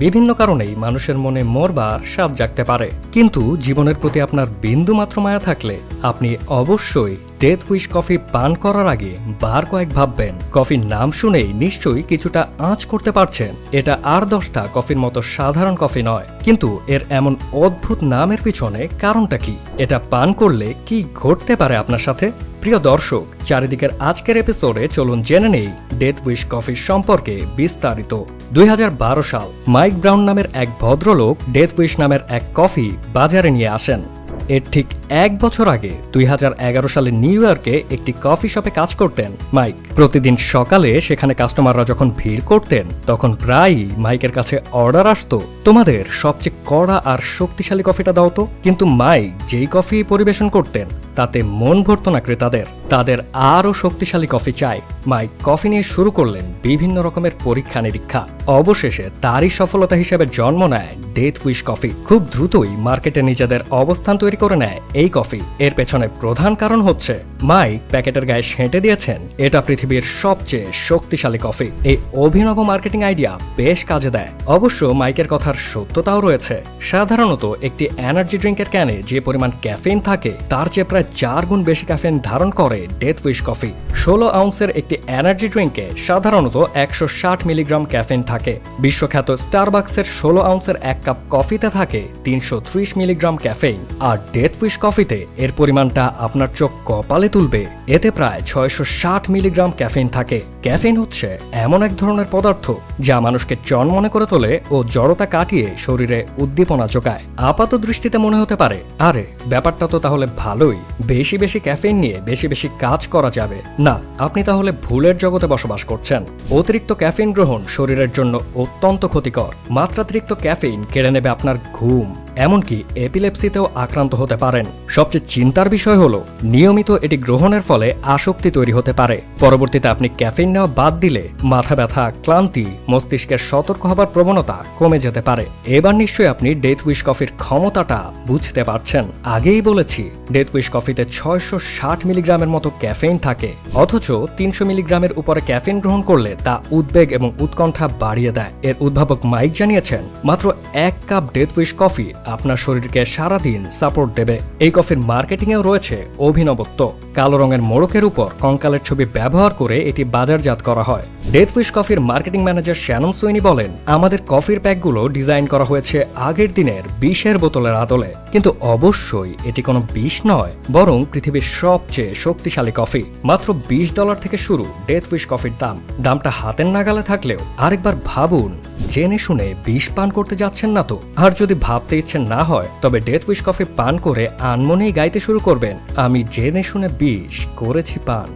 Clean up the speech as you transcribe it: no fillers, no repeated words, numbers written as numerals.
বিভিন্ন কারণেই মানুষের মনে মরবার স্বাদ জাগতে পারে, কিন্তু জীবনের প্রতি আপনার বিন্দুমাত্র মায়া থাকলে আপনি অবশ্যই ডেথ উইশ কফি পান করার আগে বার কয়েক ভাববেন। কফির নাম শুনেই নিশ্চয়ই কিছুটা আঁচ করতে পারছেন, এটা আর 10টা কফির মতো সাধারণ কফি নয়। কিন্তু এর এমন অদ্ভুত নামের পিছনে কারণটা কি? এটা পান করলে কি ঘটতে পারে আপনার সাথে? প্রিয় দর্শক, চারিদিকের আজকের এপিসোডে চলুন জেনে নেই ডেথ উইশ কফির সম্পর্কে বিস্তারিত। 2012 সাল মাইক ব্রাউন নামের এক ভদ্রলোক ডেথ উইশ নামের এক কফি বাজারে নিয়ে আসেন। এর ঠিক 1 বছর আগে 2011 সালে নিউ ইয়র্কে একটি কফি শপে কাজ করতেন মাইক। প্রতিদিন সকালে সেখানে কাস্টমাররা যখন ভিড় করতেন তখন প্রায়ই মাইকের কাছে অর্ডার আসতো, তোমাদের সবচেয়ে কড়া আর শক্তিশালী কফিটা দাও তো। কিন্তু মাইক যেই কফি পরিবেশন করতেন তাতে মন ভরত না ক্রেতাদের, তাদের আরও শক্তিশালী কফি চাই। মাইক কফি নিয়ে শুরু করলেন বিভিন্ন রকমের পরীক্ষা নিরীক্ষা। অবশেষে তারই সফলতা হিসেবে জন্ম নেয় ডেথ উইশ কফি। খুব দ্রুতই মার্কেটে নিজেদের অবস্থান তৈরি করে নেয় এই কফি। এর পেছনে প্রধান কারণ হচ্ছে মাইক প্যাকেটের গায়ে সেঁটে দিয়েছেন এটা পৃথিবীর সবচেয়ে শক্তিশালী কফি। এই অভিনব মার্কেটিং আইডিয়া বেশ কাজে দেয়। অবশ্য মাইকের কথার সত্যতাও রয়েছে। সাধারণত একটি এনার্জি ড্রিঙ্কের ক্যানে যে পরিমাণ ক্যাফেইন থাকে তার চেয়ে প্রায় 4 গুণ বেশি ক্যাফেইন ধারণ করে ডেথ উইশ কফি। 16 আউন্সের একটি এনার্জি ড্রিঙ্কে সাধারণত 160 মিলিগ্রাম ক্যাফেইন থাকে। বিশ্বখ্যাত স্টারবাকসের 16 আউন্সের 1 কাপ কফিতে থাকে 330 মিলিগ্রাম ক্যাফেইন। আর ডেথ উইশ কফিতে এর পরিমাণটা আপনার চোখ কপালে তুলবে। এতে প্রায় 660 মিলিগ্রাম ক্যাফেইন থাকে। ক্যাফেইন হচ্ছে এমন এক ধরনের পদার্থ যা মানুষকে চনমনে করে তোলে ও জড়তা কাটিয়ে শরীরে উদ্দীপনা যোগায়। আপাত দৃষ্টিতে মনে হতে পারে, আরে ব্যাপারটা তো তাহলে ভালোই, বেশি বেশি ক্যাফেইন নিয়ে বেশি বেশি কাজ করা যাবে। না, আপনি তাহলে ভুলের জগতে বসবাস করছেন। অতিরিক্ত ক্যাফেইন গ্রহণ শরীরের জন্য অত্যন্ত ক্ষতিকর। মাত্রাতিরিক্ত ক্যাফেইন কেড়ে নেবে আপনার ঘুম, এমনকি এপিলেপসিতেও আক্রান্ত হতে পারেন। সবচেয়ে চিন্তার বিষয় হলো নিয়মিত এটি গ্রহণের ফলে আসক্তি তৈরি হতে পারে। পরবর্তীতে আপনি ক্যাফেইন নেওয়া বাদ দিলে মাথা ব্যথা, ক্লান্তি, মস্তিষ্কের সতর্ক হবার প্রবণতা কমে যেতে পারে। এবার নিশ্চয়ই আপনি ডেথ উইশ কফির ক্ষমতাটা বুঝতে পারছেন। আগেই বলেছি ডেথ উইশ কফিতে 660 মিলিগ্রামের মতো ক্যাফেইন থাকে, অথচ 300 মিলিগ্রামের উপরে ক্যাফেইন গ্রহণ করলে তা উদ্বেগ এবং উৎকণ্ঠা বাড়িয়ে দেয়। এর উদ্ভাবক মাইক জানিয়েছেন, মাত্র 1 কাপ ডেথ উইশ কফি আপনার শরীরকে সারাদিন সাপোর্ট দেবে। এই কফির মার্কেটিংয়েও রয়েছে অভিনবত্ব। কালো রঙের মোড়কের উপর কঙ্কালের ছবি ব্যবহার করে এটি বাজারজাত করা হয়। ডেথ উইশ কফির মার্কেটিং ম্যানেজার শ্যানন সুইনি বলেন, আমাদের কফির প্যাকগুলো ডিজাইন করা হয়েছে আগের দিনের বিষের বোতলের আদলে, কিন্তু অবশ্যই এটি কোনো বিষ নয়, বরং পৃথিবীর সবচেয়ে শক্তিশালী কফি। মাত্র $20 থেকে শুরু ডেথ উইশ কফির দাম। দামটা হাতের নাগালে থাকলেও আরেকবার ভাবুন, জেনে শুনে বিষ পান করতে যাচ্ছেন না তো? আর যদি ভাবতে ইচ্ছে না হয় তবে ডেথ উইশ কফি পান করে আনমনেই গাইতে শুরু করবেন, আমি জেনে শুনে বিষ করেছি পান।